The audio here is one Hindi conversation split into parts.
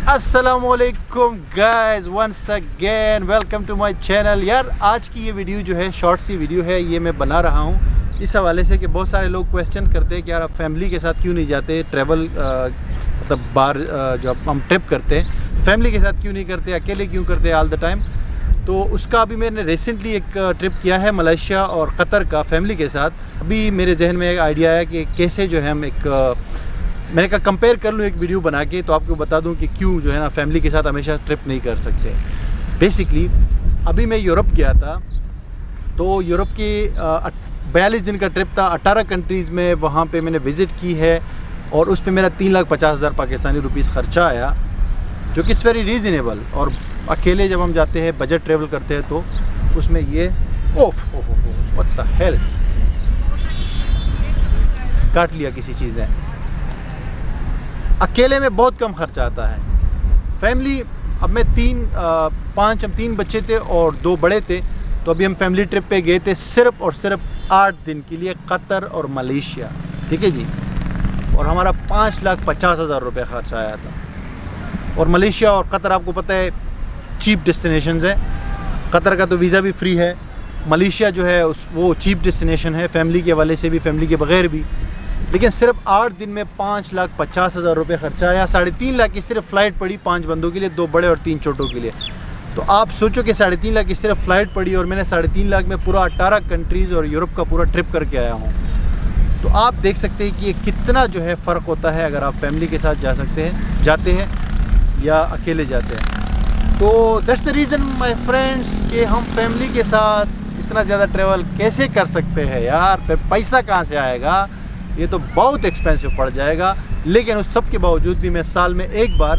अस्सलामुअलैकुम guys, once again welcome to my channel. यार आज की ये वीडियो जो है शॉर्ट सी वीडियो है, ये मैं बना रहा हूँ इस हवाले से कि बहुत सारे लोग क्वेश्चन करते हैं कि यार आप फैमिली के साथ क्यों नहीं जाते ट्रैवल, मतलब बाहर जब हम ट्रिप करते हैं फैमिली के साथ क्यों नहीं करते, अकेले क्यों करते हैं ऑल द टाइम। तो उसका अभी मैंने रिसेंटली एक ट्रिप किया है मलेशिया और कतर का फैमिली के साथ। अभी मेरे जहन में एक आइडिया है कि कैसे जो है हम मैंने कहा कंपेयर कर लूँ एक वीडियो बना के, तो आपको बता दूं कि क्यों जो है ना फैमिली के साथ हमेशा ट्रिप नहीं कर सकते। बेसिकली अभी मैं यूरोप गया था, तो यूरोप की 42 दिन का ट्रिप था, 18 कंट्रीज़ में वहाँ पे मैंने विज़िट की है और उस पर मेरा 3,50,000 पाकिस्तानी रुपीस ख़र्चा आया, जो कि इट्स वेरी रीज़नेबल। और अकेले जब हम जाते हैं बजट ट्रेवल करते हैं तो उसमें ये व्हाट द हेल, काट लिया किसी चीज़ ने। अकेले में बहुत कम खर्चा आता है। फैमिली अब मैं हम तीन बच्चे थे और 2 बड़े थे, तो अभी हम फैमिली ट्रिप पे गए थे सिर्फ़ और सिर्फ 8 दिन के लिए कतर और मलेशिया, ठीक है जी। और हमारा 5,50,000 रुपये खर्चा आया था। और मलेशिया और कतर आपको पता है चीप डेस्टिनेशंस है। कतर का तो वीज़ा भी फ्री है, मलेशिया जो है वो चीप डेस्टिनेशन है फैमिली के हवाले से भी, फैमिली के बगैर भी। लेकिन सिर्फ 8 दिन में 5,50,000 रुपये खर्चा आया। 3.5 लाख की सिर्फ फ़्लाइट पड़ी 5 बंदों के लिए, 2 बड़े और 3 छोटों के लिए। तो आप सोचो कि 3.5 लाख की सिर्फ फ़्लाइट पड़ी और मैंने 3.5 लाख में पूरा 18 कंट्रीज़ और यूरोप का पूरा ट्रिप करके आया हूँ। तो आप देख सकते हैं कि ये कितना जो है फ़र्क होता है अगर आप फैमिली के साथ जाते हैं या अकेले जाते हैं। तो that's the reason my friends कि हम फैमिली के साथ इतना ज़्यादा ट्रैवल कैसे कर सकते हैं यार, फिर पैसा कहाँ से आएगा, ये तो बहुत एक्सपेंसिव पड़ जाएगा। लेकिन उस सब के बावजूद भी मैं साल में एक बार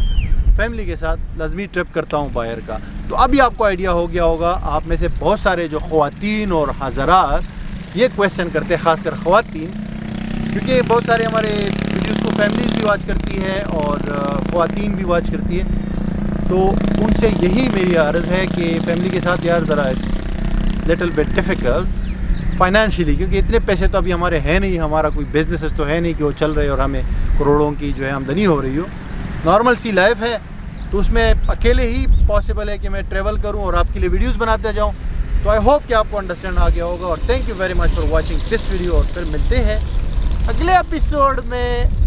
फैमिली के साथ लाजमी ट्रिप करता हूँ बाहर का। तो अभी आपको आइडिया हो गया होगा, आप में से बहुत सारे जो ख़वातीन और हज़रात ये क्वेश्चन करते हैं, ख़ासकर ख़वातीन, क्योंकि बहुत सारे हमारे वीडियोज़ को फैमिलीज़ भी वॉच करती है और ख़वातीन भी वॉच करती है। तो उनसे यही मेरी अर्ज़ है कि फैमिली के साथ यार ज़रा it's little bit difficult financially, क्योंकि इतने पैसे तो अभी हमारे हैं नहीं, हमारा कोई बिजनेस तो है नहीं कि वो चल रहे और हमें करोड़ों की जो है आमदनी हो रही हो। नॉर्मल सी लाइफ है, तो उसमें अकेले ही पॉसिबल है कि मैं ट्रैवल करूं और आपके लिए वीडियोस बनाते जाऊं। तो आई होप कि आपको अंडरस्टैंड आ गया होगा और thank you very much for watching this video. और फिर मिलते हैं अगले एपिसोड में।